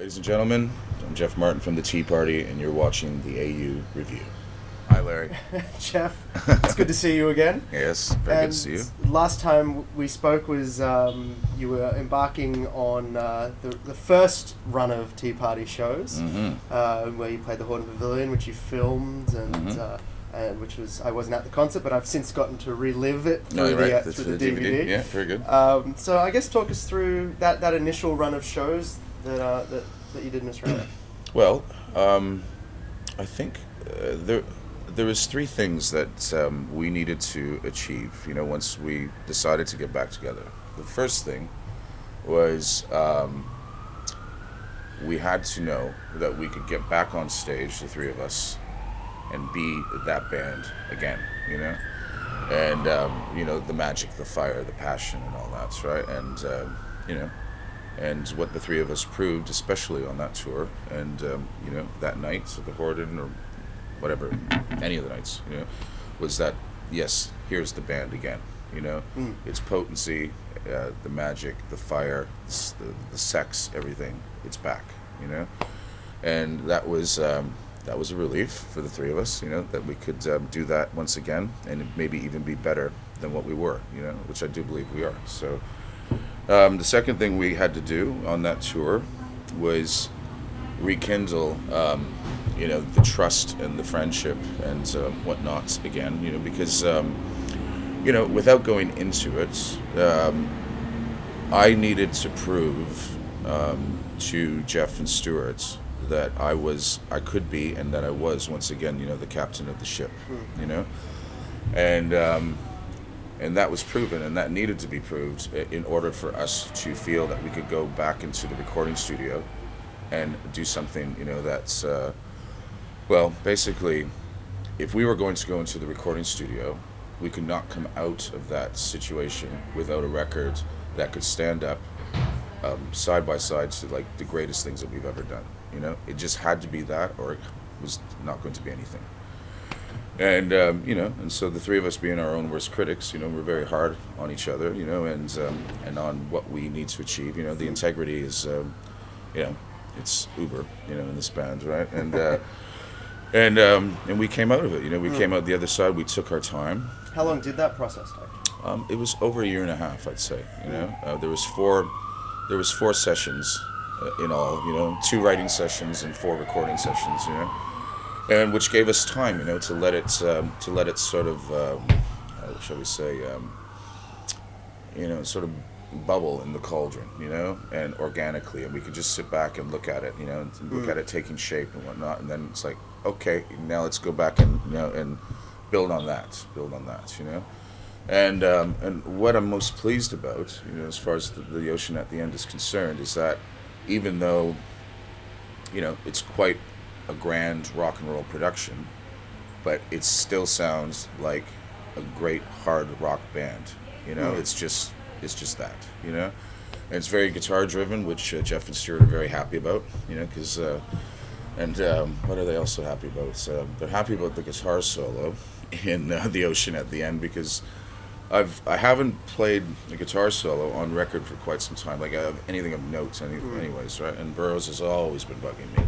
Ladies and gentlemen, I'm Jeff Martin from the Tea Party, and you're watching the AU Review. Hi, Larry. Jeff, it's good to see you again. Yes, very good to see you. Last time we spoke was you were embarking on the first run of Tea Party shows, where you played the Horden Pavilion, which you filmed, and which was I wasn't at the concert, but I've since gotten to relive it through the DVD. Yeah, very good. So I guess talk us through that initial run of shows that you did in Australia. Well, I think there was three things that we needed to achieve, once we decided to get back together. The first thing was we had to know that we could get back on stage, the three of us, and be that band again, and the magic, the fire, the passion, and all that, right? And and what the three of us proved, especially on that tour, and that night at the Horden or whatever, any of the nights, was that yes, here's the band again. Its potency, the magic, the fire, the sex, everything, it's back. And that was a relief for the three of us, that we could do that once again, and maybe even be better than what we were, which I do believe we are. So the second thing we had to do on that tour was rekindle, the trust and the friendship and whatnot again, because, without going into it, I needed to prove to Jeff and Stuart that I could be, and that I was once again, the captain of the ship, and that was proven, and that needed to be proved in order for us to feel that we could go back into the recording studio and do something, that's, basically, if we were going to go into the recording studio, we could not come out of that situation without a record that could stand up side by side to like the greatest things that we've ever done. It just had to be that, or it was not going to be anything. And and so the three of us, being our own worst critics, we're very hard on each other, and on what we need to achieve. The integrity is, it's uber, in this band, right? And we came out of it. We came out the other side. We took our time. How long did that process take? It was over a year and a half, I'd say. There was four sessions in all. 2 writing sessions and 4 recording sessions. And which gave us time, to let it sort of, shall we say, sort of bubble in the cauldron, and organically, and we could just sit back and look at it, and look at it taking shape and whatnot, and then it's like, okay, now let's go back and and build on that, and what I'm most pleased about, as far as the Ocean at the End is concerned, is that even though, it's quite a grand rock and roll production, but it still sounds like a great hard rock band. It's just that. And it's very guitar driven, which Jeff and Stuart are very happy about. Because what are they also happy about? They're happy about the guitar solo in the Ocean at the End, because I haven't played a guitar solo on record for quite some time, like anything of note, anyways, right? And Burroughs has always been bugging me,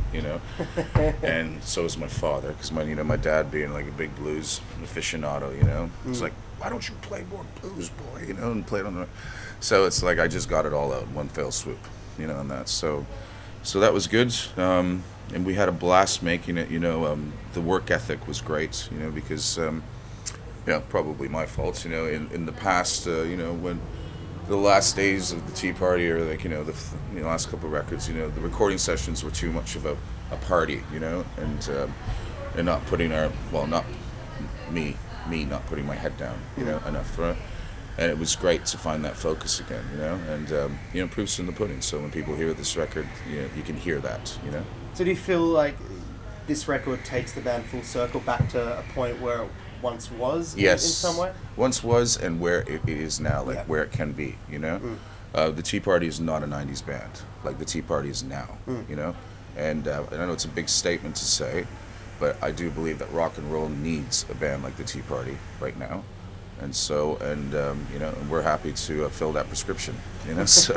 and so is my father, because my dad being like a big blues aficionado, it's like, why don't you play more blues, boy, and play it on the. So it's like I just got it all out in one fell swoop, on that. So that was good, and we had a blast making it. The work ethic was great, because. Probably my fault, in the past, when the last days of the Tea Party, or like, the last couple of records, the recording sessions were too much of a party, and not putting not me not putting my head down, enough, right? And it was great to find that focus again, and, proof's in the pudding. So when people hear this record, you can hear that, So do you feel like this record takes the band full circle back to a point where it once was, yes, in some way? Once was, and where it is now, where it can be, The Tea Party is not a 90s band, like the Tea Party is now, and I know it's a big statement to say, but I do believe that rock and roll needs a band like the Tea Party right now. And so, and we're happy to fill that prescription, so,